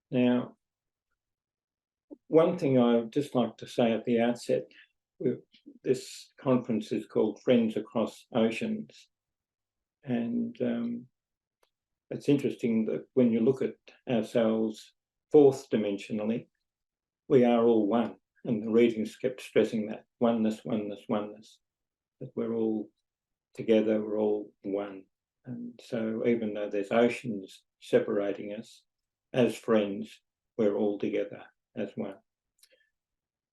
Now, one thing I'd just like to say at the outset, this conference is called Friends Across Oceans. And it's interesting that when you look at ourselves fourth dimensionally, we are all one. And the readings kept stressing that oneness, oneness, oneness, that we're all together, we're all one. And so even though there's oceans separating us, as friends, we're all together as one.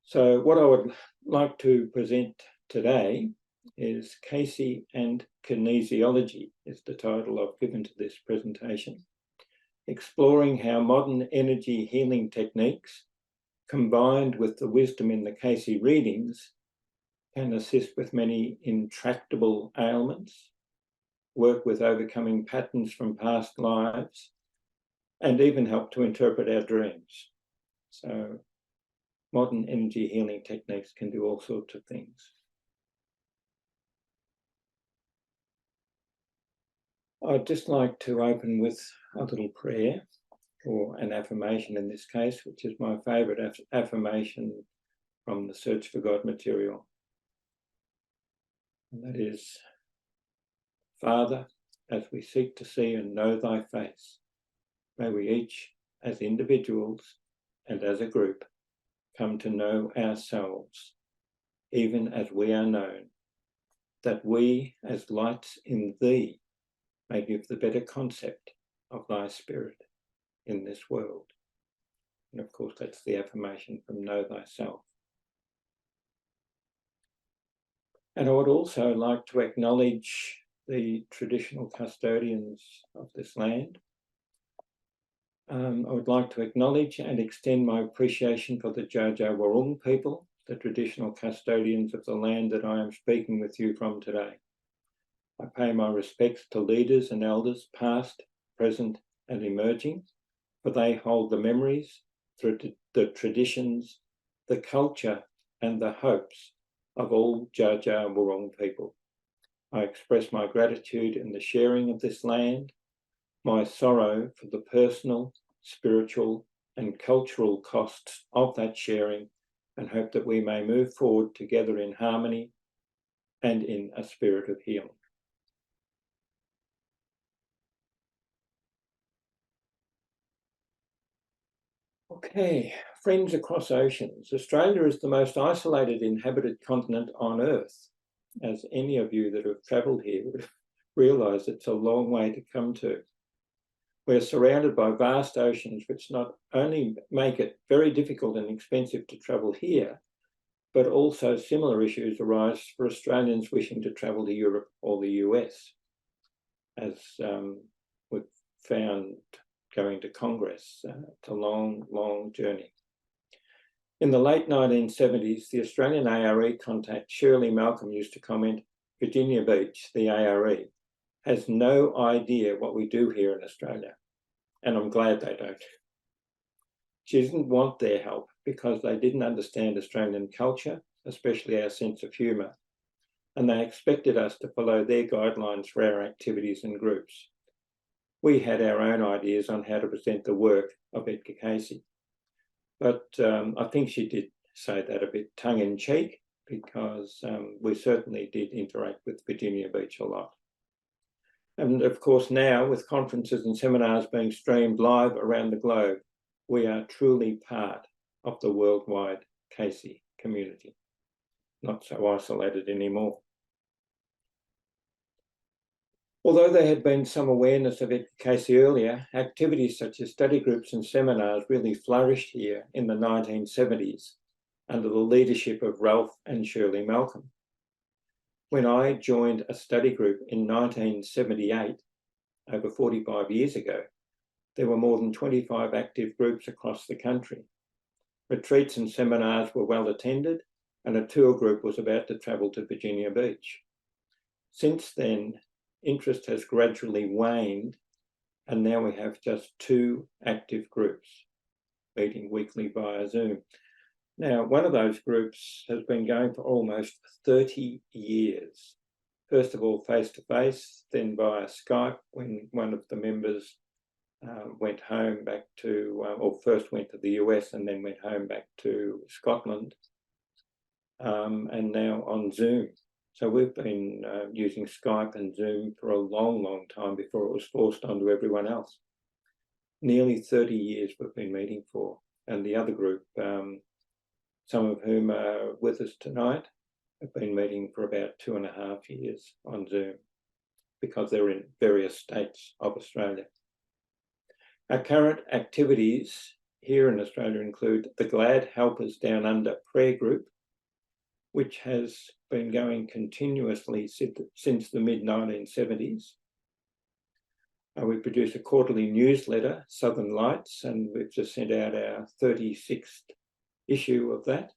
So what I would like to present today is Cayce and Kinesiology is the title I've given to this presentation, exploring how modern energy healing techniques combined with the wisdom in the Cayce readings can assist with many intractable ailments, work with overcoming patterns from past lives, and even help to interpret our dreams. So modern energy healing techniques can do all sorts of things. I'd just like to open with a little prayer, or an affirmation in this case, which is my favourite affirmation from the Search for God material. And that is, Father, as we seek to see and know thy face, may we each, as individuals and as a group, come to know ourselves, even as we are known, that we, as lights in thee, may give the better concept of thy spirit in this world. And of course, that's the affirmation from Know Thyself. And I would also like to acknowledge the traditional custodians of this land. I would like to acknowledge and extend my appreciation for the Dja Dja Wurrung people, the traditional custodians of the land that I am speaking with you from today. I pay my respects to leaders and elders, past, present, and emerging, for they hold the memories, the traditions, the culture, and the hopes of all Dja Dja Wurrung people. I express my gratitude in the sharing of this land, my sorrow for the personal, spiritual, and cultural costs of that sharing, and hope that we may move forward together in harmony and in a spirit of healing. Okay, friends across oceans. Australia is the most isolated inhabited continent on Earth. As any of you that have travelled here would realise, it's a long way to come to. We're surrounded by vast oceans, which not only make it very difficult and expensive to travel here, but also similar issues arise for Australians wishing to travel to Europe or the US, as we've found going to Congress. It's a long, long journey. In the late 1970s, the Australian A.R.E. contact Shirley Malcolm used to comment, Virginia Beach, the A.R.E., has no idea what we do here in Australia. And I'm glad they don't. She didn't want their help because they didn't understand Australian culture, especially our sense of humour. And they expected us to follow their guidelines for our activities and groups. We had our own ideas on how to present the work of Edgar Cayce. But I think she did say that a bit tongue-in-cheek, because we certainly did interact with Virginia Beach a lot. And of course now, with conferences and seminars being streamed live around the globe, we are truly part of the worldwide Cayce community, not so isolated anymore. Although there had been some awareness of Edgar Cayce earlier, activities such as study groups and seminars really flourished here in the 1970s under the leadership of Ralph and Shirley Malcolm. When I joined a study group in 1978, over 45 years ago, there were more than 25 active groups across the country. Retreats and seminars were well attended, and a tour group was about to travel to Virginia Beach. Since then, interest has gradually waned, and now we have just 2 active groups meeting weekly via Zoom. Now, one of those groups has been going for almost 30 years. First of all, face-to-face, then via Skype when one of the members went home back to, or first went to the US and then went home back to Scotland, and now on Zoom. So we've been using Skype and Zoom for a long, long time before it was forced onto everyone else. Nearly 30 years we've been meeting for. And the other group, some of whom are with us tonight, have been meeting for about 2.5 years on Zoom because they're in various states of Australia. Our current activities here in Australia include the Glad Helpers Down Under prayer group, which has been going continuously since the mid-1970s. We produce a quarterly newsletter, Southern Lights, and we've just sent out our 36th issue of that,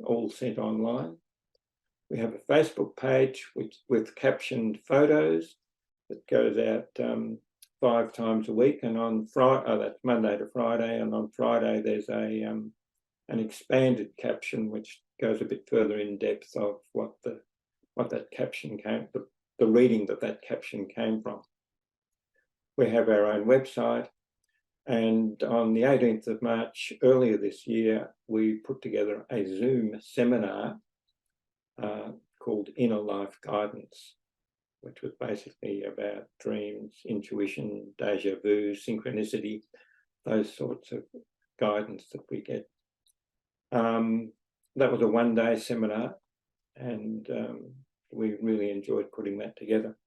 all sent online. We have a Facebook page with captioned photos that goes out 5 times a week, and on Friday, that's Monday to Friday, and on Friday there's an expanded caption which goes a bit further in depth of what that caption came, the reading that caption came from. We have our own website, and on the 18th of March earlier this year, we put together a Zoom seminar called Inner Life Guidance, which was basically about dreams, intuition, deja vu, synchronicity, those sorts of guidance that we get. That was a one-day seminar, and we really enjoyed putting that together.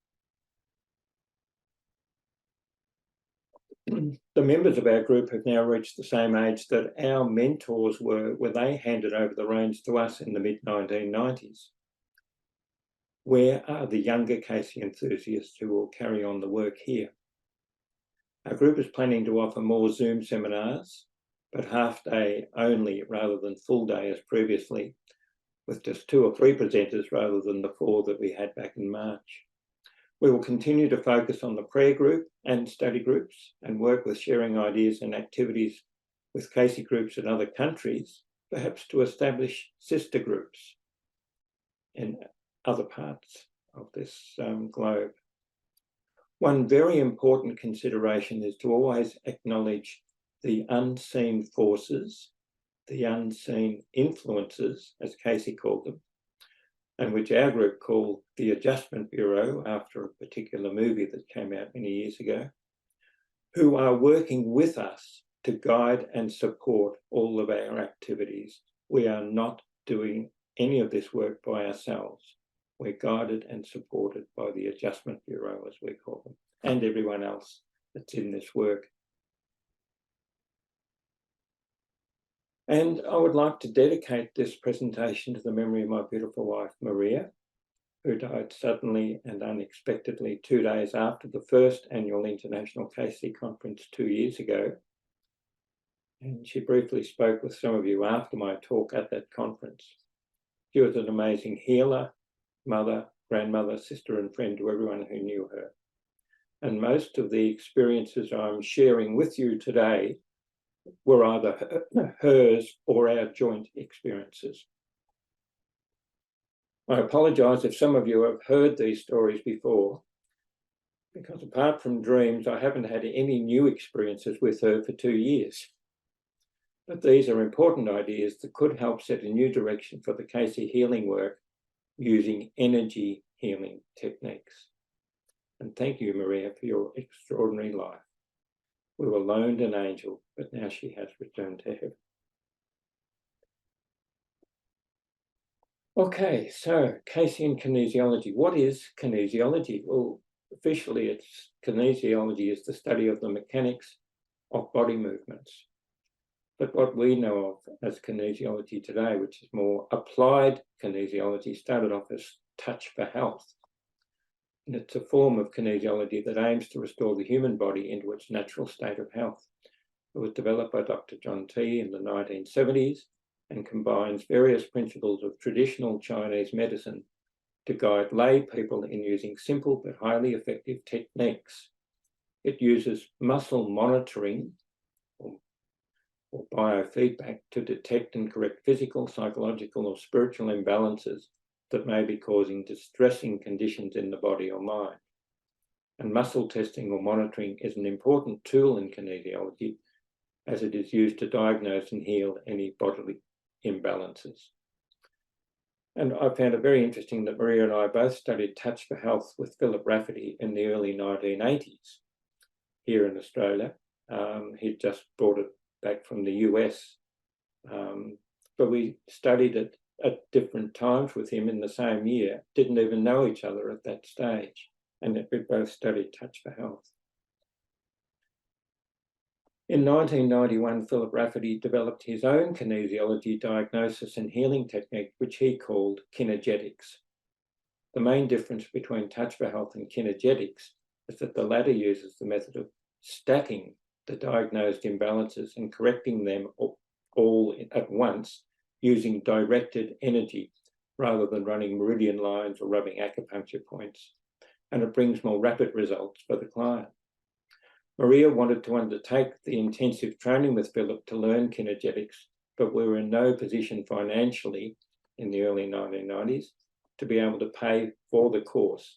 The members of our group have now reached the same age that our mentors were when they handed over the reins to us in the mid-1990s. Where are the younger Cayce enthusiasts who will carry on the work here? Our group is planning to offer more Zoom seminars, but half day only rather than full day as previously, with just 2 or 3 presenters rather than the 4 that we had back in March. We will continue to focus on the prayer group and study groups and work with sharing ideas and activities with Cayce groups in other countries, perhaps to establish sister groups in other parts of this globe. One very important consideration is to always acknowledge the unseen forces, the unseen influences, as Cayce called them, and which our group called the Adjustment Bureau after a particular movie that came out many years ago, who are working with us to guide and support all of our activities. We are not doing any of this work by ourselves. We're guided and supported by the Adjustment Bureau, as we call them, and everyone else that's in this work. And I would like to dedicate this presentation to the memory of my beautiful wife, Maria, who died suddenly and unexpectedly 2 days after the first annual International Cayce Conference 2 years ago. And she briefly spoke with some of you after my talk at that conference. She was an amazing healer, mother, grandmother, sister, and friend to everyone who knew her. And most of the experiences I'm sharing with you today were either hers or our joint experiences. I apologise if some of you have heard these stories before, because apart from dreams, I haven't had any new experiences with her for 2 years. But these are important ideas that could help set a new direction for the Cayce healing work using energy healing techniques. And thank you, Maria, for your extraordinary life. We were loaned an angel, but now she has returned to heaven. Okay, so Caycean kinesiology. What is kinesiology? Well, officially, kinesiology is the study of the mechanics of body movements. But what we know of as kinesiology today, which is more applied kinesiology, started off as touch for health. And it's a form of kinesiology that aims to restore the human body into its natural state of health. It was developed by Dr. John T in the 1970s and combines various principles of traditional Chinese medicine to guide lay people in using simple but highly effective techniques. It uses muscle monitoring or biofeedback to detect and correct physical, psychological, or spiritual imbalances that may be causing distressing conditions in the body or mind. and muscle testing or monitoring is an important tool in kinesiology as it is used to diagnose and heal any bodily imbalances. And I found it very interesting that Maria and I both studied Touch for Health with Philip Rafferty in the early 1980s here in Australia. He'd just brought it back from the US. But we studied it at different times with him in the same year, didn't even know each other at that stage, and we both studied Touch for Health. In 1991, Philip Rafferty developed his own kinesiology diagnosis and healing technique, which he called kinegetics. The main difference between Touch for Health and kinegetics is that the latter uses the method of stacking the diagnosed imbalances and correcting them all at once using directed energy rather than running meridian lines or rubbing acupuncture points, and it brings more rapid results for the client. Maria wanted to undertake the intensive training with Philip to learn kinegetics, but we were in no position financially in the early 1990s to be able to pay for the course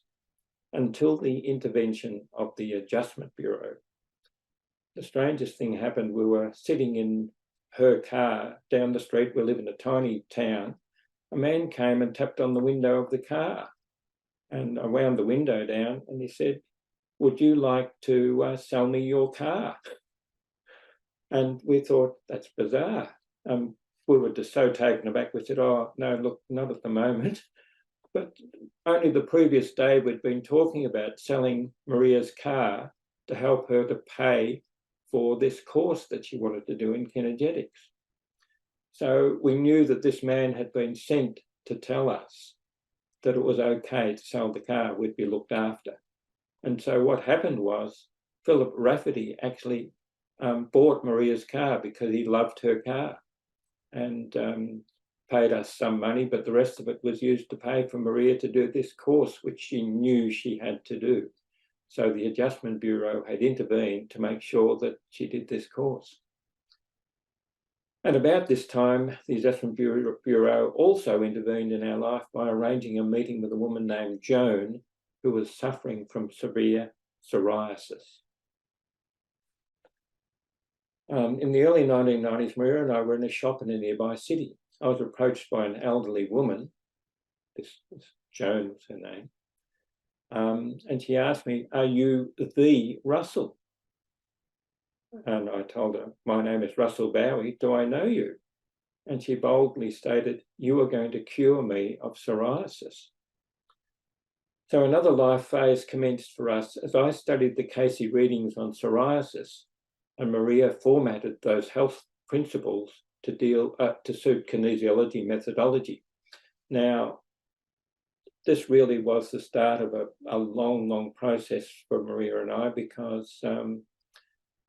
until the intervention of the Adjustment Bureau. The strangest thing happened. We were sitting in her car down the street. We live in a tiny town. A man came and tapped on the window of the car, and I wound the window down and he said, "Would you like to sell me your car?" And we thought, that's bizarre. We were just so taken aback. We said, "Oh, no, look, not at the moment." But only the previous day we'd been talking about selling Maria's car to help her to pay for this course that she wanted to do in kinegetics. So we knew that this man had been sent to tell us that it was okay to sell the car, we'd be looked after. And so what happened was Philip Rafferty actually bought Maria's car because he loved her car, and paid us some money, but the rest of it was used to pay for Maria to do this course, which she knew she had to do. So the Adjustment Bureau had intervened to make sure that she did this course. And about this time, the Adjustment Bureau also intervened in our life by arranging a meeting with a woman named Joan, who was suffering from severe psoriasis. In the early 1990s, Maria and I were in a shop in a nearby city. I was approached by an elderly woman, this Joan was her name, and she asked me, "Are you the Russell?" And I told her, "My name is Russell Bowey. Do I know you?" And she boldly stated, "You are going to cure me of psoriasis." So another life phase commenced for us as I studied the Cayce Readings on psoriasis, and Maria formatted those health principles to suit kinesiology methodology. Now, this really was the start of a long, long process for Maria and I, because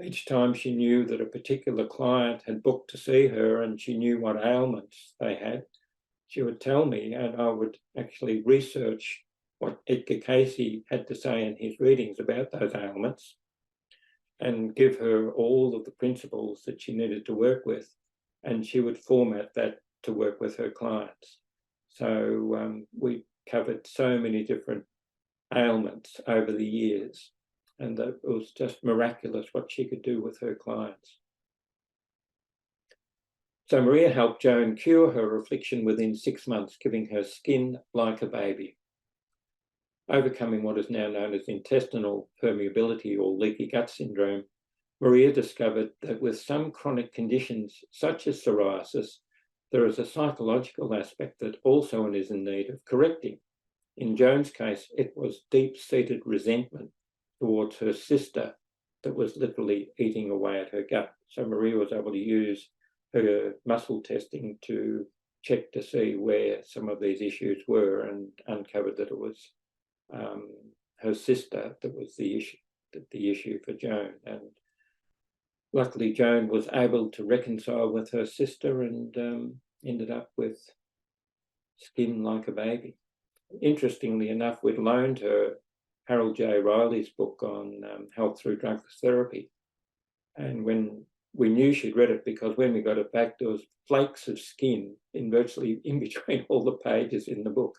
each time she knew that a particular client had booked to see her and she knew what ailments they had, she would tell me, and I would actually research what Edgar Cayce had to say in his readings about those ailments and give her all of the principles that she needed to work with, and she would format that to work with her clients. So we covered so many different ailments over the years, and it was just miraculous what she could do with her clients. So Maria helped Joan cure her affliction within 6 months, giving her skin like a baby. Overcoming what is now known as intestinal permeability or leaky gut syndrome, Maria discovered that with some chronic conditions, such as psoriasis, there is a psychological aspect that also is in need of correcting. In Joan's case, it was deep-seated resentment towards her sister that was literally eating away at her gut. So Maria was able to use her muscle testing to check to see where some of these issues were, and uncovered that it was her sister that was the issue for Joan. And luckily, Joan was able to reconcile with her sister and ended up with skin like a baby. Interestingly enough, we'd loaned her Harold J. Riley's book on health through drugless therapy. And when we knew she'd read it, because when we got it back, there was flakes of skin virtually in between all the pages in the book.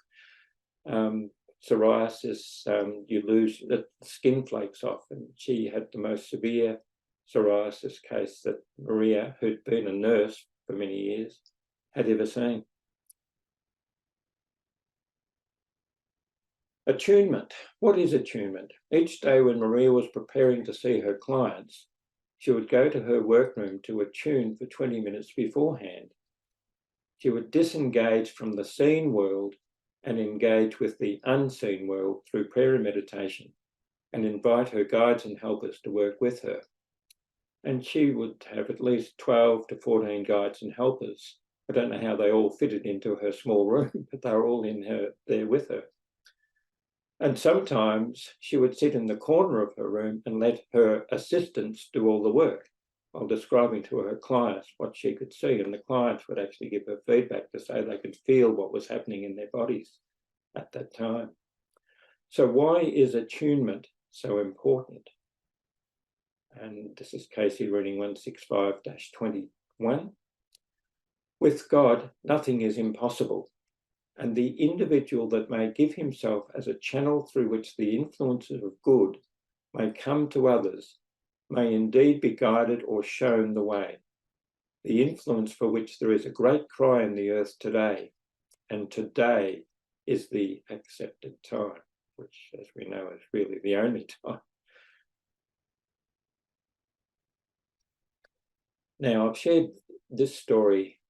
psoriasis, you lose the skin flakes off, and she had the most severe psoriasis case that Maria, who'd been a nurse for many years, had ever seen. Attunement. What is attunement? Each day when Maria was preparing to see her clients, she would go to her workroom to attune for 20 minutes beforehand. She would disengage from the seen world and engage with the unseen world through prayer and meditation, and invite her guides and helpers to work with her. And she would have at least 12 to 14 guides and helpers. I don't know how they all fitted into her small room, but they were all there with her. And sometimes she would sit in the corner of her room and let her assistants do all the work while describing to her clients what she could see. And the clients would actually give her feedback to say they could feel what was happening in their bodies at that time. So why is attunement so important? And this is Cayce Reading 165-21. With God, nothing is impossible. And the individual that may give himself as a channel through which the influences of good may come to others may indeed be guided or shown the way. The influence for which there is a great cry in the earth today, and today is the accepted time, which, as we know, is really the only time. Now, I've shared this story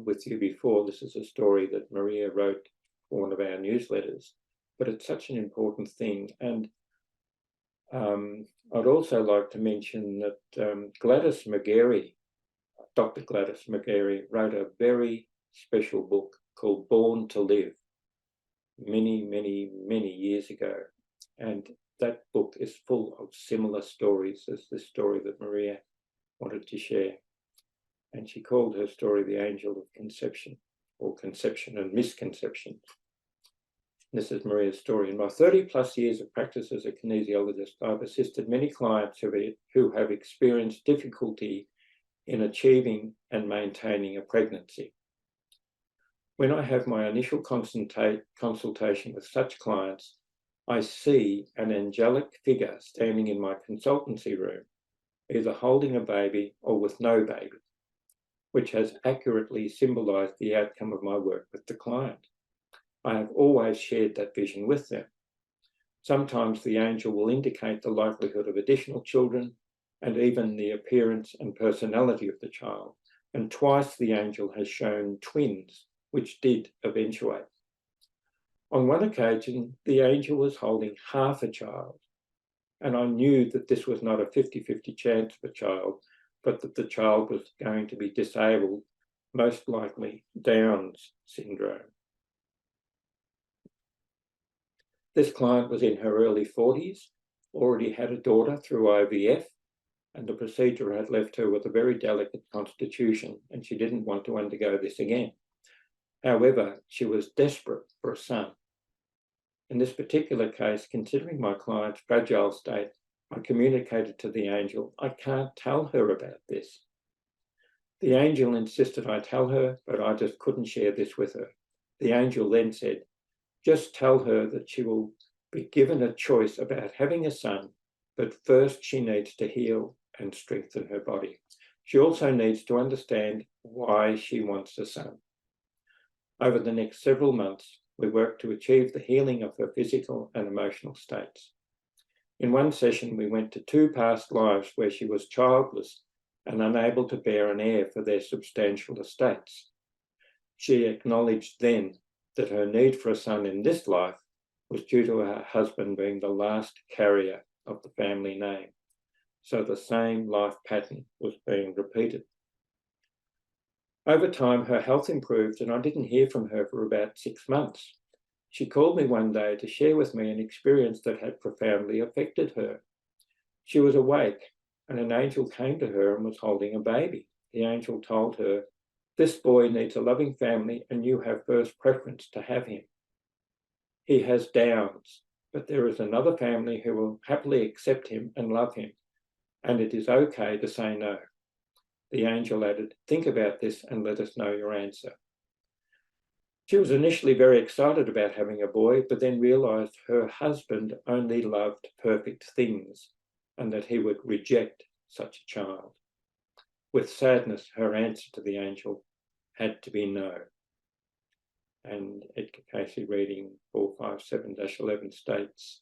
with you before. This is a story that Maria wrote for one of our newsletters, but it's such an important thing. And I'd also like to mention that Gladys McGarry, Dr. Gladys McGarry, wrote a very special book called Born to Live many, many, many years ago. And that book is full of similar stories as this story that Maria wanted to share. And she called her story The Angel of Conception, or Conception and Misconception. This is Maria's story. In my 30+ years of practice as a kinesiologist, I've assisted many clients who have experienced difficulty in achieving and maintaining a pregnancy. When I have my initial consultation with such clients, I see an angelic figure standing in my consultancy room, either holding a baby or with no baby, which has accurately symbolized the outcome of my work with the client. I have always shared that vision with them. Sometimes the angel will indicate the likelihood of additional children and even the appearance and personality of the child. And twice the angel has shown twins, which did eventuate. On one occasion, the angel was holding half a child, and I knew that this was not a 50-50 chance of a child, but that the child was going to be disabled, most likely Down's syndrome. This client was in her early 40s, already had a daughter through IVF, and the procedure had left her with a very delicate constitution, and she didn't want to undergo this again. However, she was desperate for a son. In this particular case, considering my client's fragile state, I communicated to the angel, I can't tell her about this. The angel insisted I tell her, but I just couldn't share this with her. The angel then said, just tell her that she will be given a choice about having a son, but first she needs to heal and strengthen her body. She also needs to understand why she wants a son. Over the next several months, we worked to achieve the healing of her physical and emotional states. In one session, we went to 2 past lives where she was childless and unable to bear an heir for their substantial estates. She acknowledged then that her need for a son in this life was due to her husband being the last carrier of the family name. So the same life pattern was being repeated. Over time, her health improved, and I didn't hear from her for about 6 months. She called me one day to share with me an experience that had profoundly affected her. She was awake, and an angel came to her and was holding a baby. The angel told her, this boy needs a loving family, and you have first preference to have him. He has Downs, but there is another family who will happily accept him and love him, and it is okay to say no. The angel added, think about this and let us know your answer. She was initially very excited about having a boy, but then realised her husband only loved perfect things and that he would reject such a child. With sadness, her answer to the angel had to be no. And Edgar Cayce Reading 457-11 states,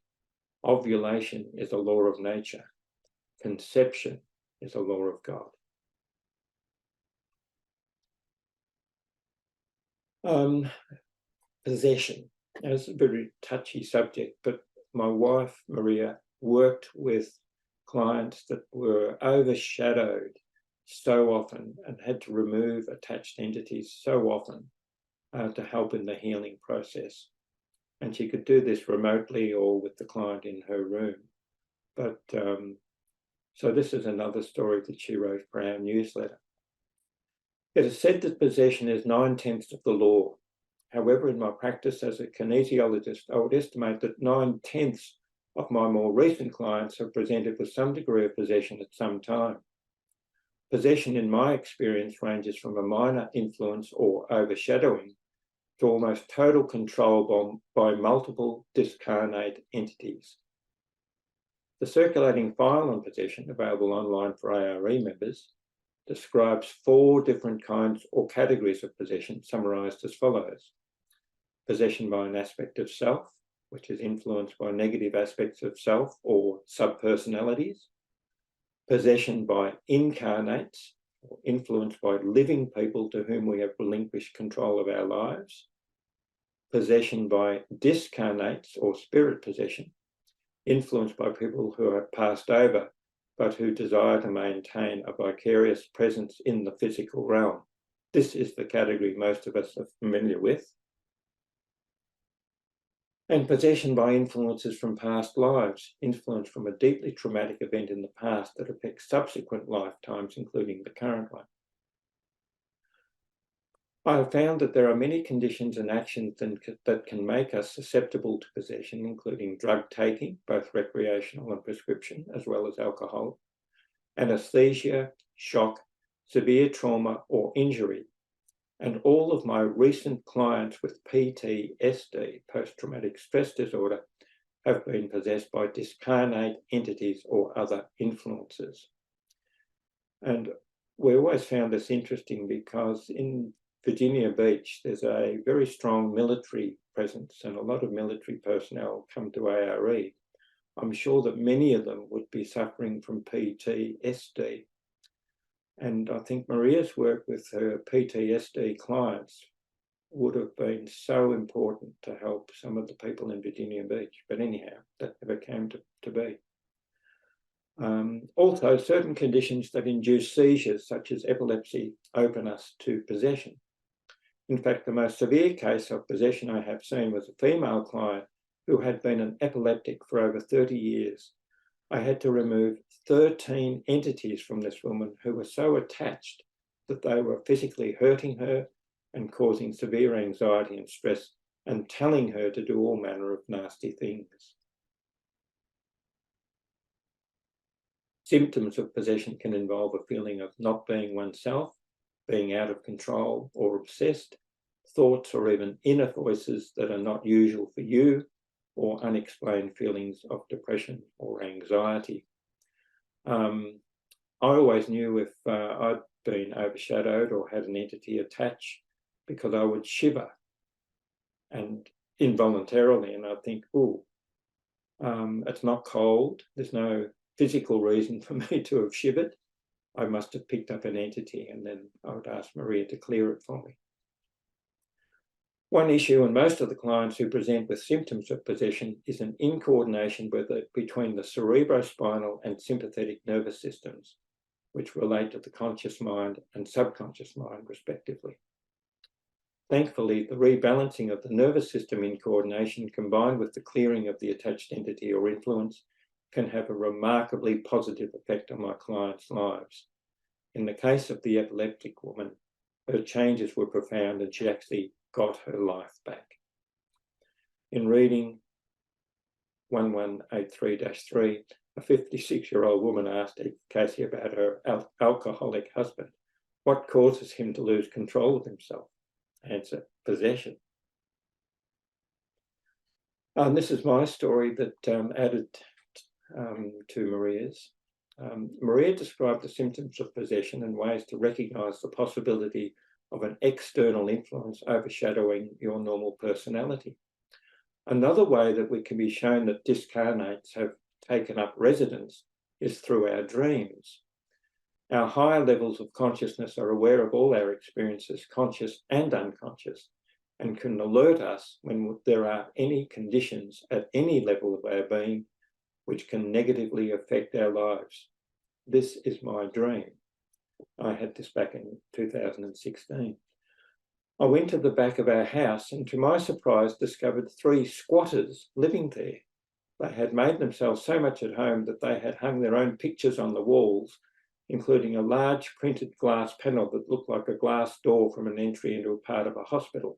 ovulation is a law of nature. Conception is a law of God. Possession is a very touchy subject, but my wife, Maria, worked with clients that were overshadowed so often and had to remove attached entities so often to help in the healing process. And she could do this remotely or with the client in her room. But so this is another story that she wrote for our newsletter. It is said that possession is 9/10 of the law. However, in my practice as a kinesiologist, I would estimate that 9/10 of my more recent clients have presented with some degree of possession at some time. Possession, in my experience, ranges from a minor influence or overshadowing to almost total control by multiple discarnate entities. The circulating file on possession, available online for A.R.E. members, describes 4 different kinds or categories of possession, summarised as follows. Possession by an aspect of self, which is influenced by negative aspects of self or subpersonalities. Possession by incarnates, or influenced by living people to whom we have relinquished control of our lives. Possession by discarnates, or spirit possession, influenced by people who have passed over but who desire to maintain a vicarious presence in the physical realm. This is the category most of us are familiar with. And possession by influences from past lives, influence from a deeply traumatic event in the past that affects subsequent lifetimes, including the current one. I have found that there are many conditions and actions that can make us susceptible to possession, including drug taking, both recreational and prescription, as well as alcohol, anesthesia, shock, severe trauma or injury. And all of my recent clients with PTSD, post-traumatic stress disorder, have been possessed by discarnate entities or other influences. And we always found this interesting because in Virginia Beach, there's a very strong military presence and a lot of military personnel come to A.R.E. I'm sure that many of them would be suffering from PTSD. And I think Maria's work with her PTSD clients would have been so important to help some of the people in Virginia Beach. But anyhow, that never came to be. Also, certain conditions that induce seizures, such as epilepsy, open us to possession. In fact, the most severe case of possession I have seen was a female client who had been an epileptic for over 30 years. I had to remove 13 entities from this woman who were so attached that they were physically hurting her and causing severe anxiety and stress and telling her to do all manner of nasty things. Symptoms of possession can involve a feeling of not being oneself, being out of control or obsessed, thoughts or even inner voices that are not usual for you, or unexplained feelings of depression or anxiety. I always knew if I'd been overshadowed or had an entity attached because I would shiver and involuntarily, and I'd think, oh, it's not cold. There's no physical reason for me to have shivered. I must have picked up an entity, and then I would ask Maria to clear it for me. One issue in most of the clients who present with symptoms of possession is an incoordination between the cerebrospinal and sympathetic nervous systems, which relate to the conscious mind and subconscious mind, respectively. Thankfully, the rebalancing of the nervous system incoordination combined with the clearing of the attached entity or influence can have a remarkably positive effect on my clients' lives. In the case of the epileptic woman, her changes were profound and she actually got her life back. In reading 1183-3, a 56-year-old woman asked Edgar Cayce about her alcoholic husband. What causes him to lose control of himself? Answer, possession. This is my story that added to Maria's. Maria described the symptoms of possession and ways to recognise the possibility of an external influence overshadowing your normal personality. Another way that we can be shown that discarnates have taken up residence is through our dreams. Our higher levels of consciousness are aware of all our experiences, conscious and unconscious, and can alert us when there are any conditions at any level of our being which can negatively affect our lives. This is my dream. I had this back in 2016. I went to the back of our house and, to my surprise, discovered 3 squatters living there. They had made themselves so much at home that they had hung their own pictures on the walls, including a large printed glass panel that looked like a glass door from an entry into a part of a hospital.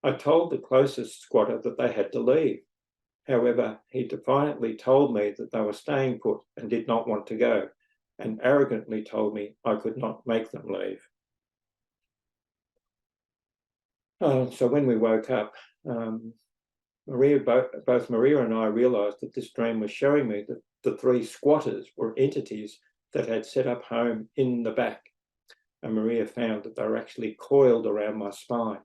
I told the closest squatter that they had to leave. However, he defiantly told me that they were staying put and did not want to go, and arrogantly told me I could not make them leave. So when we woke up, both Maria and I realised that this dream was showing me that the 3 squatters were entities that had set up home in the back, and Maria found that they were actually coiled around my spine.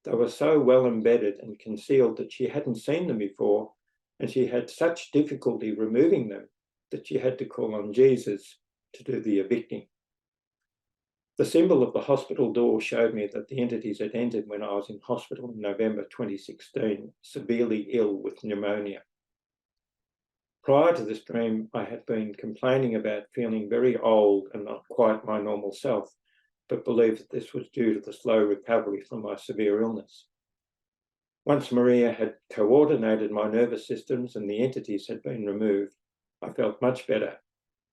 They were so well embedded and concealed that she hadn't seen them before, and she had such difficulty removing them that she had to call on Jesus to do the evicting. The symbol of the hospital door showed me that the entities had entered when I was in hospital in November 2016, severely ill with pneumonia. Prior to this dream, I had been complaining about feeling very old and not quite my normal self, but believed that this was due to the slow recovery from my severe illness. Once Maria had coordinated my nervous systems and the entities had been removed, I felt much better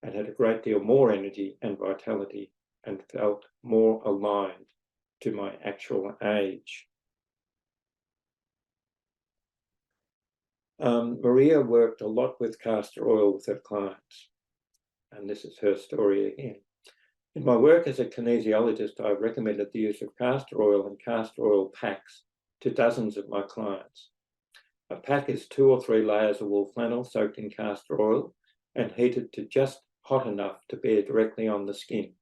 and had a great deal more energy and vitality and felt more aligned to my actual age. Maria worked a lot with castor oil with her clients, and this is her story again. In my work as a kinesiologist, I've recommended the use of castor oil and castor oil packs to dozens of my clients. A pack is 2 or 3 layers of wool flannel soaked in castor oil and heated to just hot enough to bear directly on the skin.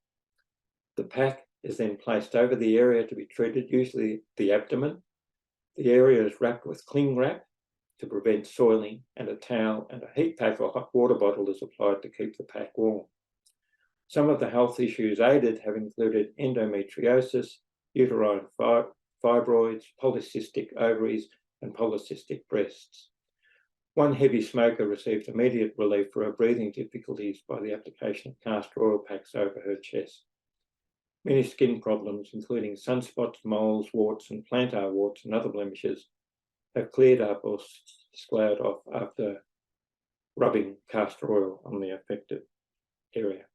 The pack is then placed over the area to be treated, usually the abdomen. The area is wrapped with cling wrap to prevent soiling, and a towel and a heat pack or hot water bottle is applied to keep the pack warm. Some of the health issues aided have included endometriosis, uterine fibroids, polycystic ovaries, and polycystic breasts. One heavy smoker received immediate relief for her breathing difficulties by the application of castor oil packs over her chest. Many skin problems, including sunspots, moles, warts, and plantar warts and other blemishes, have cleared up or sloughed off after rubbing castor oil on the affected area.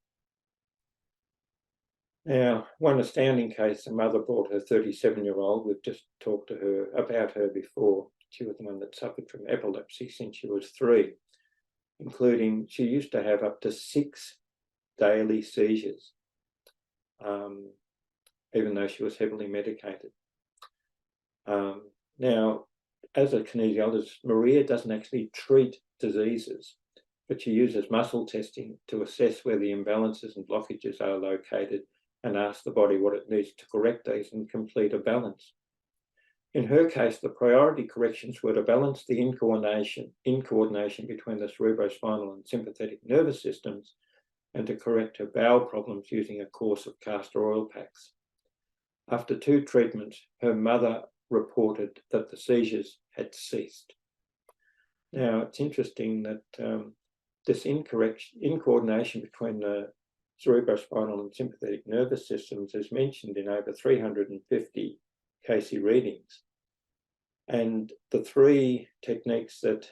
Now, one astounding case, a mother brought her 37-year-old. We've just talked to her about her before. She was the one that suffered from epilepsy since she was 3, including she used to have up to 6 daily seizures, even though she was heavily medicated. Now, as a kinesiologist, Maria doesn't actually treat diseases, but she uses muscle testing to assess where the imbalances and blockages are located and ask the body what it needs to correct these and complete a balance. In her case, the priority corrections were to balance the incoordination between the cerebrospinal and sympathetic nervous systems, and to correct her bowel problems using a course of castor oil packs. After 2 treatments, her mother reported that the seizures had ceased. Now, it's interesting that this incoordination between the cerebrospinal and sympathetic nervous systems is mentioned in over 350 Cayce readings. And the 3 techniques that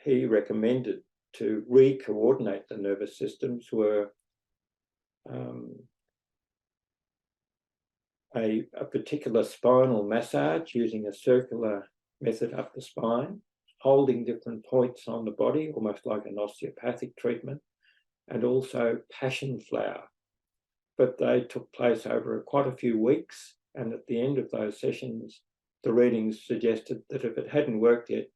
he recommended to re-coordinate the nervous systems were a particular spinal massage using a circular method up the spine, holding different points on the body, almost like an osteopathic treatment, and also passion flower. But they took place over quite a few weeks, and at the end of those sessions, The readings suggested that if it hadn't worked yet,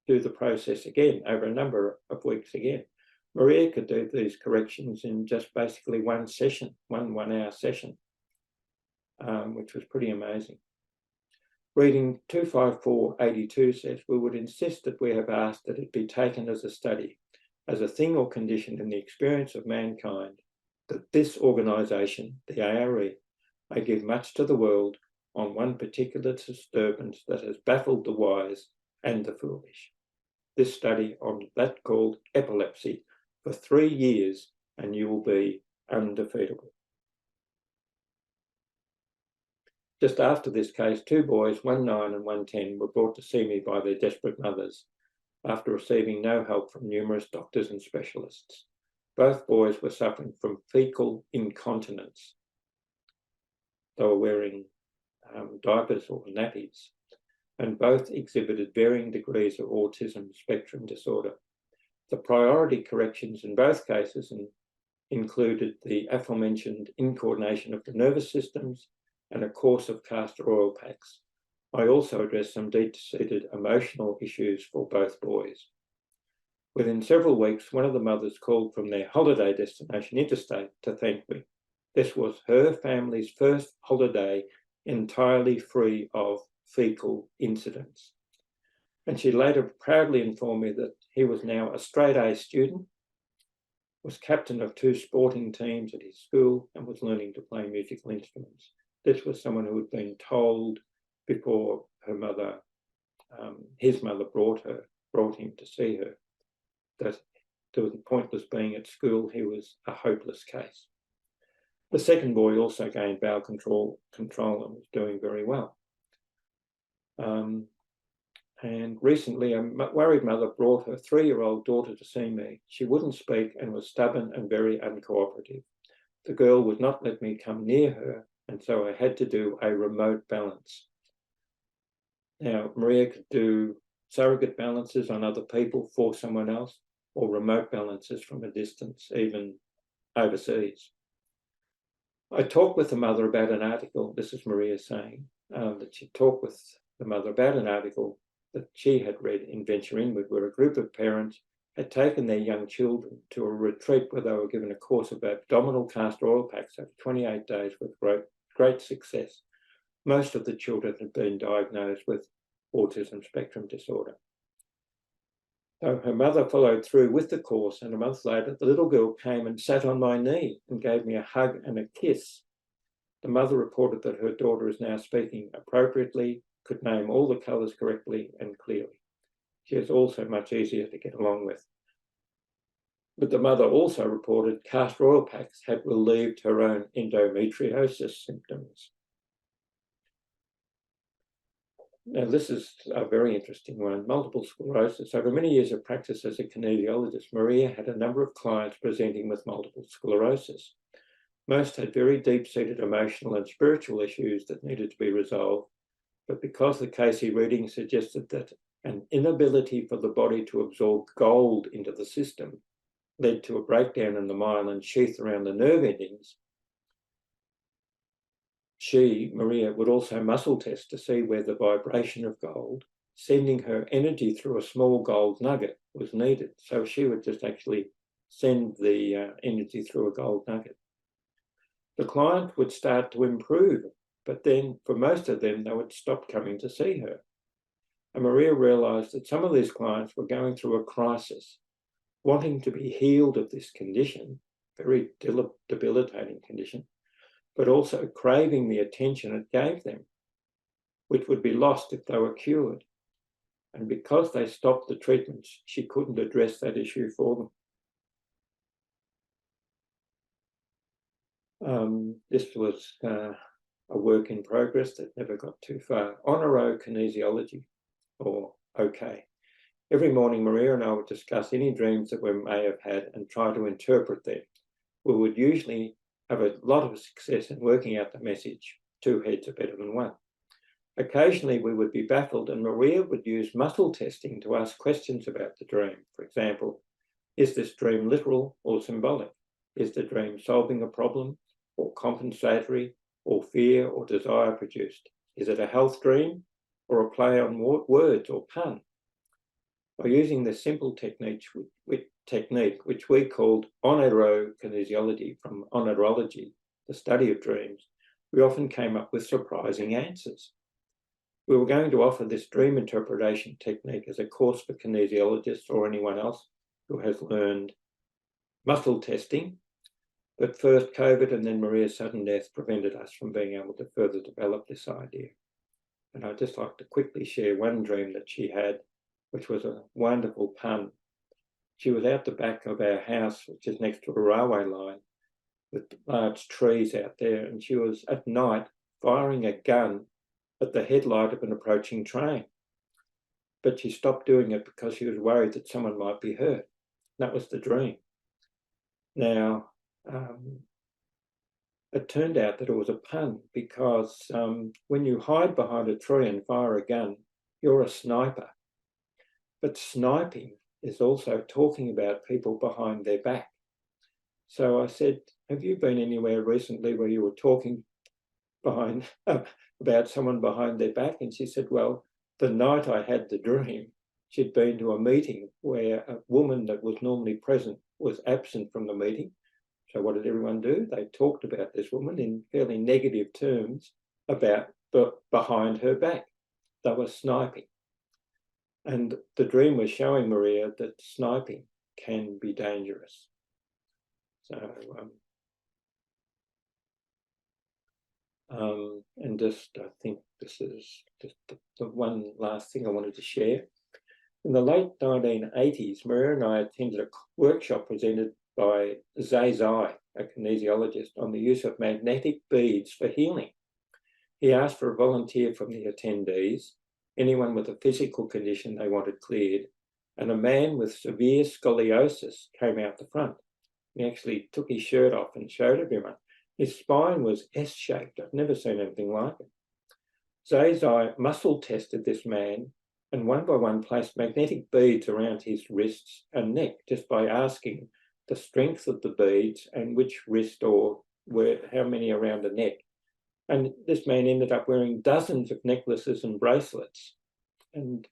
do the process again over a number of weeks again. Maria could do these corrections in just basically one session, one-hour session, which was pretty amazing. Reading 25482 says, we would insist that we have asked that it be taken as a study, as a thing or condition in the experience of mankind, that this organisation, the A.R.E., may give much to the world on one particular disturbance that has baffled the wise and the foolish. This study on that called epilepsy for 3 years, and you will be undefeatable. Just after this case, 2 boys, 1 9 and 1 10, were brought to see me by their desperate mothers after receiving no help from numerous doctors and specialists. Both boys were suffering from fecal incontinence. They were wearing diapers or nappies, and both exhibited varying degrees of autism spectrum disorder. The priority corrections in both cases included the aforementioned incoordination of the nervous systems and a course of castor oil packs. I also addressed some deep-seated emotional issues for both boys. Within several weeks, one of the mothers called from their holiday destination interstate to thank me. This was her family's first holiday entirely free of fecal incidents. And she later proudly informed me that he was now a straight-A student, was captain of 2 sporting teams at his school, and was learning to play musical instruments. This was someone who had been told before her mother, his mother brought him to see her, that there was pointless being at school. He was a hopeless case. The second boy also gained bowel control and was doing very well. And recently, a worried mother brought her 3-year-old daughter to see me. She wouldn't speak and was stubborn and very uncooperative. The girl would not let me come near her, and so I had to do a remote balance. Now, Maria could do surrogate balances on other people for someone else, or remote balances from a distance, even overseas. I talked with the mother about an article, this is Maria saying, that she talked with the mother about an article that she had read in Venture Inward, where a group of parents had taken their young children to a retreat where they were given a course of abdominal castor oil packs over 28 days with great success. Most of the children had been diagnosed with autism spectrum disorder. So her mother followed through with the course, and a month later, the little girl came and sat on my knee and gave me a hug and a kiss. The mother reported that her daughter is now speaking appropriately, could name all the colours correctly and clearly. She is also much easier to get along with. But the mother also reported castor oil packs had relieved her own endometriosis symptoms. Now, this is a very interesting one, multiple sclerosis. Over many years of practice as a kinesiologist, Maria had a number of clients presenting with multiple sclerosis. Most had very deep-seated emotional and spiritual issues that needed to be resolved, but because the Cayce reading suggested that an inability for the body to absorb gold into the system led to a breakdown in the myelin sheath around the nerve endings, Maria, would also muscle test to see where the vibration of gold, sending her energy through a small gold nugget, was needed. So she would just actually send the energy through a gold nugget. The client would start to improve, but then for most of them, they would stop coming to see her. And Maria realised that some of these clients were going through a crisis, wanting to be healed of this condition, very debilitating condition, but also craving the attention it gave them, which would be lost if they were cured. And because they stopped the treatments, she couldn't address that issue for them. This was a work in progress that never got too far. On-a-row kinesiology, or OK. Every morning, Maria and I would discuss any dreams that we may have had and try to interpret them. We would usually have a lot of success in working out the message. 2 heads are better than 1. Occasionally, we would be baffled, and Maria would use muscle testing to ask questions about the dream. For example, is this dream literal or symbolic? Is the dream solving a problem, or compensatory, or fear or desire produced? Is it a health dream, or a play on words or pun. By using this simple technique, which we called kinesiology from oneirology, the study of dreams, we often came up with surprising answers. We were going to offer this dream interpretation technique as a course for kinesiologists or anyone else who has learned muscle testing, but first COVID and then Maria's sudden death prevented us from being able to further develop this idea. And I'd just like to quickly share one dream that she had, which was a wonderful pun. She was out the back of our house, which is next to a railway line, with large trees out there, and she was at night firing a gun at the headlight of an approaching train. But she stopped doing it because she was worried that someone might be hurt. That was the dream. Now, it turned out that it was a pun because when you hide behind a tree and fire a gun, you're a sniper. But sniping is also talking about people behind their back. So I said, have you been anywhere recently where you were talking about someone behind their back? And she said, well, the night I had the dream, she'd been to a meeting where a woman that was normally present was absent from the meeting. So what did everyone do? They talked about this woman in fairly negative terms about behind her back. They were sniping. And the dream was showing Maria that sniping can be dangerous. So, and just, I think this is just the one last thing I wanted to share. In the late 1980s, Maria and I attended a workshop presented by Cayce, a kinesiologist, on the use of magnetic beads for healing. He asked for a volunteer from the attendees, anyone with a physical condition they wanted cleared, and a man with severe scoliosis came out the front. He actually took his shirt off and showed everyone. His spine was S-shaped. I've never seen anything like it. Cayce muscle tested this man and one by one placed magnetic beads around his wrists and neck just by asking the strength of the beads and which wrist or how many around the neck. And this man ended up wearing dozens of necklaces and bracelets. And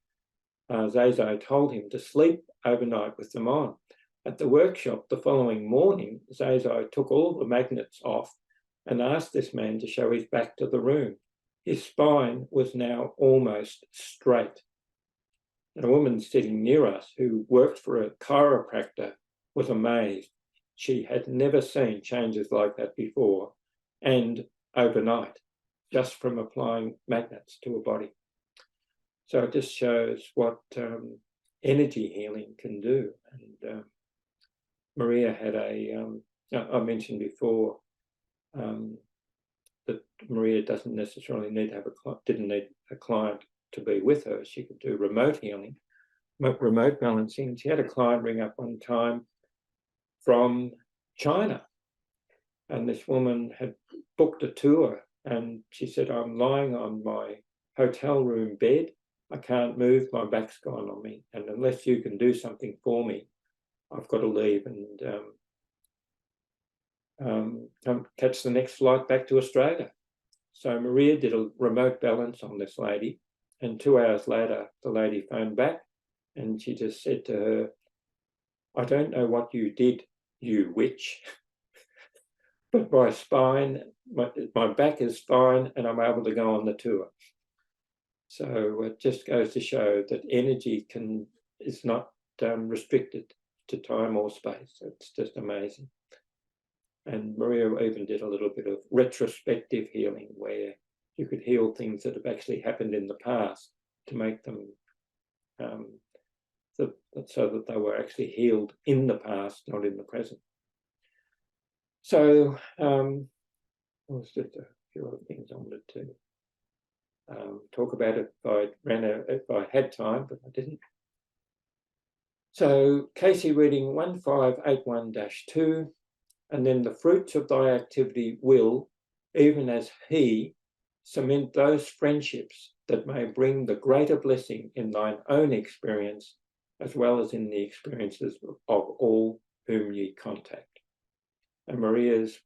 Cayce told him to sleep overnight with them on. At the workshop the following morning, Cayce took all the magnets off and asked this man to show his back to the room. His spine was now almost straight. And a woman sitting near us who worked for a chiropractor was amazed. She had never seen changes like that before, and overnight, just from applying magnets to a body. So it just shows what energy healing can do. And Maria had I mentioned before that Maria doesn't necessarily need to have didn't need a client to be with her. She could do remote healing, remote balancing. And she had a client ring up one time from China. And this woman had booked a tour and she said, I'm lying on my hotel room bed. I can't move, my back's gone on me. And unless you can do something for me, I've got to leave and catch the next flight back to Australia. So Maria did a remote balance on this lady. And 2 hours later, the lady phoned back and she just said to her, I don't know what you did, you witch, but my spine, my back is fine and I'm able to go on the tour. So it just goes to show that energy is not restricted to time or space. It's just amazing. And Maria even did a little bit of retrospective healing where you could heal things that have actually happened in the past to make them so that they were actually healed in the past, not in the present. So there was just a few other things I wanted to talk about if I had time, but I didn't. So Cayce reading 1581-2, and then the fruits of thy activity will, even as he, cement those friendships that may bring the greater blessing in thine own experience, as well as in the experiences of all whom ye contact. And Maria's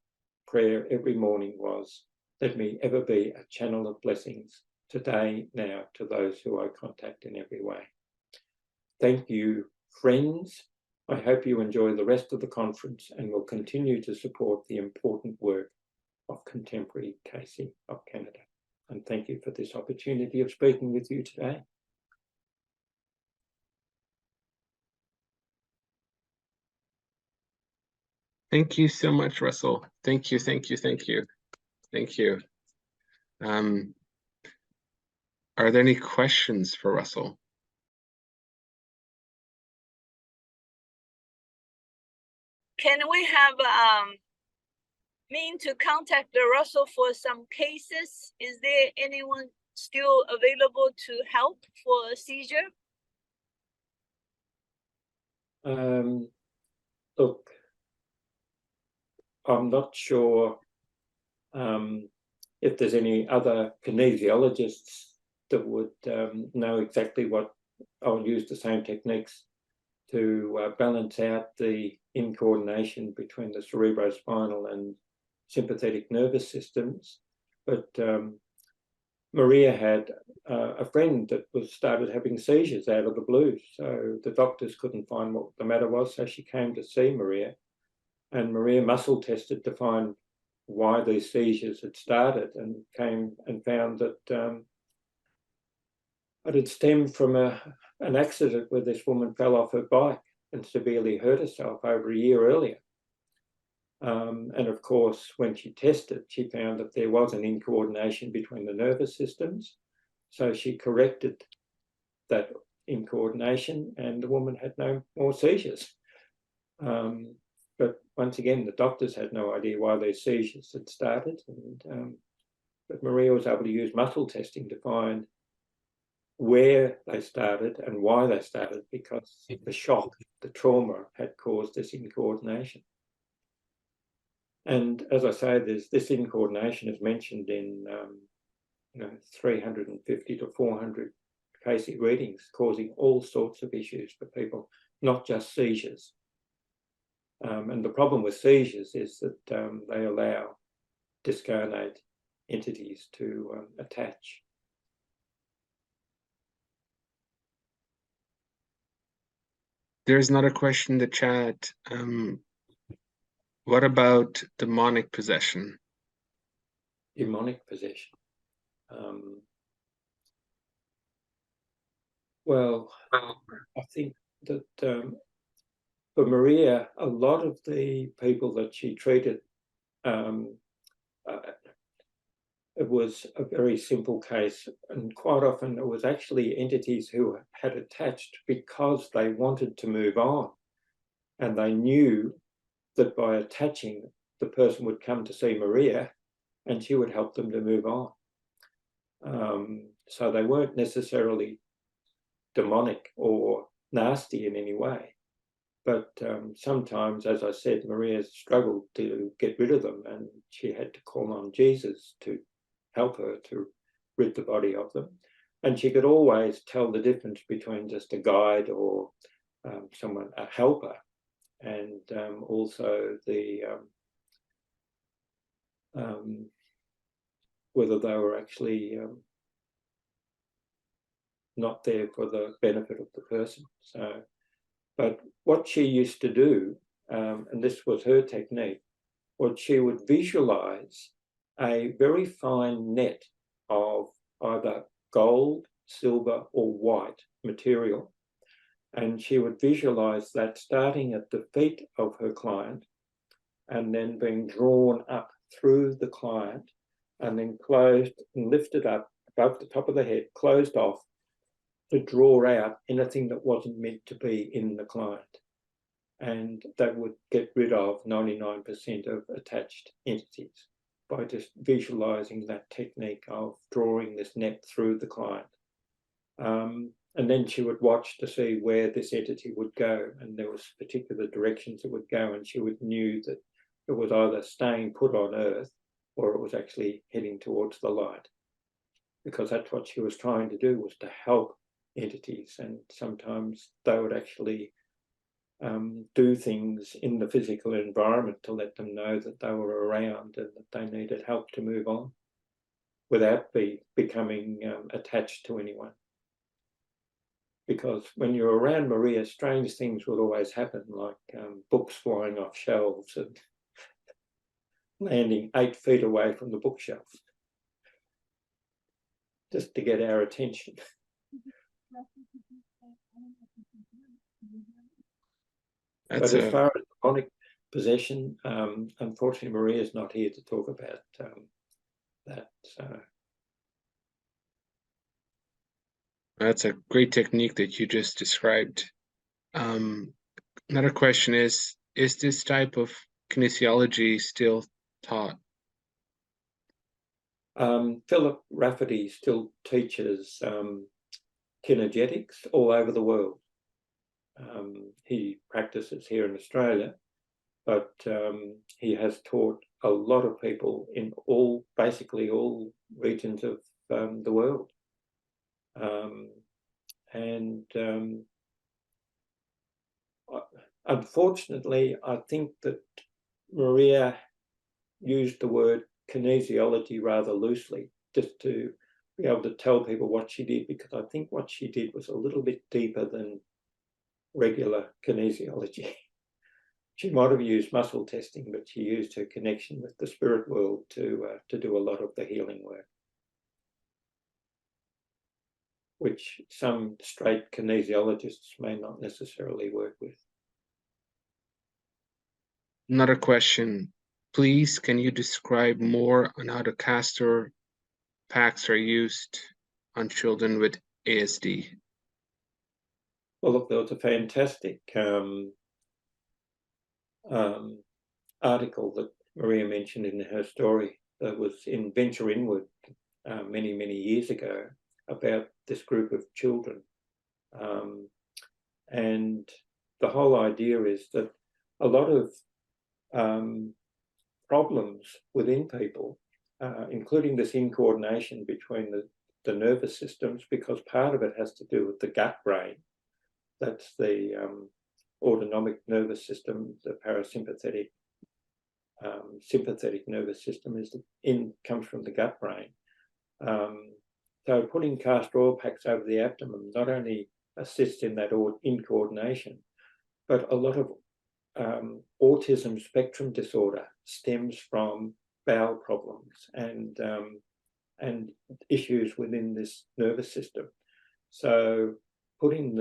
prayer every morning was, let me ever be a channel of blessings today now to those who I contact in every way. Thank you, friends. I hope you enjoy the rest of the conference and will continue to support the important work of contemporary Cayce of Canada. And thank you for this opportunity of speaking with you today. Thank you so much, Russell. Thank you, thank you, thank you. Thank you. Are there any questions for Russell? Can we have mean to contact the Russell for some cases? Is there anyone still available to help for a seizure? Look, I'm not sure if there's any other kinesiologists that would know exactly what. I'll use the same techniques to balance out the incoordination between the cerebrospinal and sympathetic nervous systems. But Maria had a friend that started having seizures out of the blue. So the doctors couldn't find what the matter was. So she came to see Maria, and Maria muscle tested to find why these seizures had started, and came and found that it had stemmed from an accident where this woman fell off her bike and severely hurt herself over a year earlier. And of course, when she tested, she found that there was an incoordination between the nervous systems. So she corrected that incoordination, and the woman had no more seizures. But once again, the doctors had no idea why these seizures had started. But Maria was able to use muscle testing to find where they started and why they started, because the shock, the trauma, had caused this incoordination. And as I say, this incoordination is mentioned in 350 to 400 Cayce readings, causing all sorts of issues for people, not just seizures. And the problem with seizures is that they allow discarnate entities to attach. There's another question in the chat. What about demonic possession? Demonic possession. Well, I think that for Maria, a lot of the people that she treated, it was a very simple case, and quite often it was actually entities who had attached because they wanted to move on, and they knew that by attaching, the person would come to see Maria and she would help them to move on. So they weren't necessarily demonic or nasty in any way. But sometimes, as I said, Maria struggled to get rid of them, and she had to call on Jesus to help her to rid the body of them. And she could always tell the difference between just a guide or someone, a helper, and also the whether they were actually not there for the benefit of the person. So, but what she used to do, and this was her technique, was she would visualize a very fine net of either gold, silver, or white material. And she would visualize that starting at the feet of her client and then being drawn up through the client and then closed and lifted up above the top of the head, closed off, to draw out anything that wasn't meant to be in the client. And that would get rid of 99% of attached entities by just visualizing that technique of drawing this net through the client. And then she would watch to see where this entity would go, and there was particular directions it would go, and she would knew that it was either staying put on earth or it was actually heading towards the light, because that's what she was trying to do, was to help entities. And sometimes they would actually do things in the physical environment to let them know that they were around and that they needed help to move on. without becoming attached to anyone. Because when you're around Maria, strange things would always happen, like books flying off shelves and landing 8 feet away from the bookshelf, just to get our attention. But as far as demonic possession, unfortunately, Maria's not here to talk about that. That's a great technique that you just described. Another question is this type of kinesiology still taught? Philip Rafferty still teaches kinesthetics all over the world. He practices here in Australia, but he has taught a lot of people in basically all regions of the world. Unfortunately, I think that Maria used the word kinesiology rather loosely, just to be able to tell people what she did, because I think what she did was a little bit deeper than regular kinesiology. She might have used muscle testing, but she used her connection with the spirit world to do a lot of the healing work, which some straight kinesiologists may not necessarily work with. Another question. Please, can you describe more on how the castor packs are used on children with ASD? Well, look, there was a fantastic article that Maria mentioned in her story that was in Venture Inward many, many years ago about this group of children. And the whole idea is that a lot of problems within people, including this incoordination between the nervous systems, because part of it has to do with the gut brain. That's the autonomic nervous system, the parasympathetic, sympathetic nervous system comes from the gut brain. So putting castor oil packs over the abdomen not only assists in that incoordination, but a lot of autism spectrum disorder stems from bowel problems and issues within this nervous system. So putting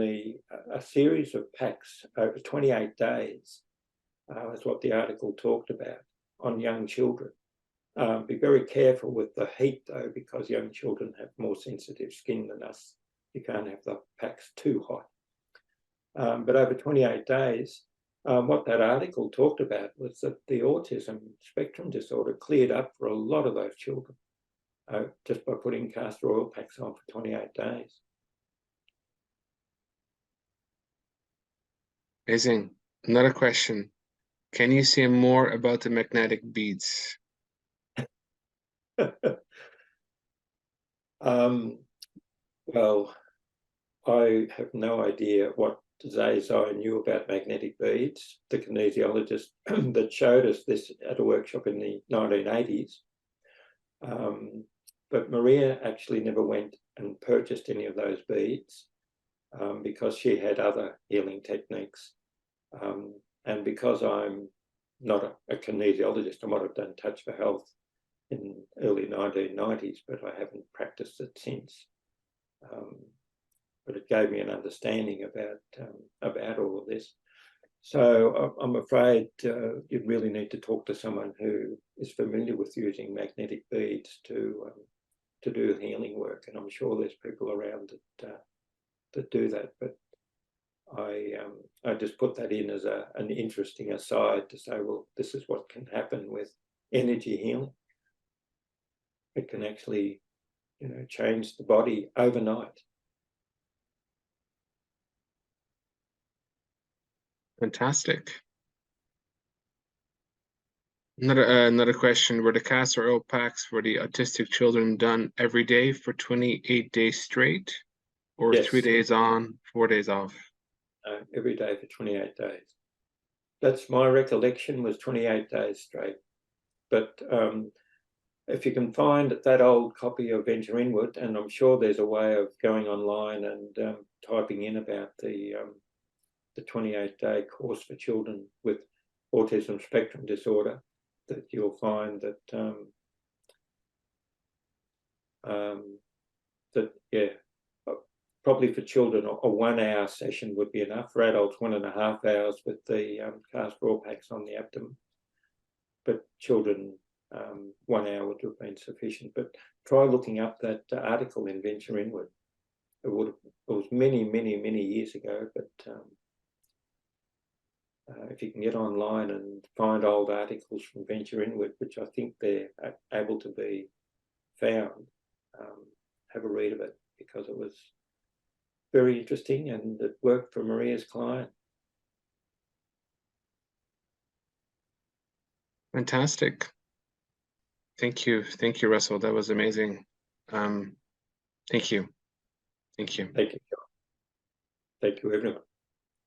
a series of packs over 28 days is what the article talked about on young children. Be very careful with the heat though, because young children have more sensitive skin than us. You can't have the packs too hot. But over 28 days, what that article talked about was that the autism spectrum disorder cleared up for a lot of those children just by putting castor oil packs on for 28 days. Amazing. Another question. Can you say more about the magnetic beads? Well, I have no idea what Zai knew about magnetic beads, the kinesiologist that showed us this at a workshop in the 1980s. But Maria actually never went and purchased any of those beads because she had other healing techniques. And because I'm not a kinesiologist, I might have done Touch for Health in early 1990s, but I haven't practiced it since. But it gave me an understanding about all of this. So I'm afraid you really need to talk to someone who is familiar with using magnetic beads to do healing work, and I'm sure there's people around that do that. But I just put that in as an interesting aside to say, well, this is what can happen with energy healing. It can actually, change the body overnight. Fantastic. Another question. Were the castor oil packs for the autistic children done every day for 28 days straight, or Yes. 3 days on, 4 days off? Every day for 28 days. That's my recollection, was 28 days straight. But if you can find that old copy of Venture Inward, and I'm sure there's a way of going online and typing in about the 28-day course for children with autism spectrum disorder, that you'll find that probably for children a 1 hour session would be enough. For adults, 1.5 hours with the cast raw packs on the abdomen. But children, 1 hour would have been sufficient. But try looking up that article in Venture Inward. It was many, many, many years ago, but if you can get online and find old articles from Venture Inward, which I think they're able to be found, have a read of it, because it was very interesting and it worked for Maria's client. Fantastic. Thank you, Russell. That was amazing. Thank you. Thank you, everyone.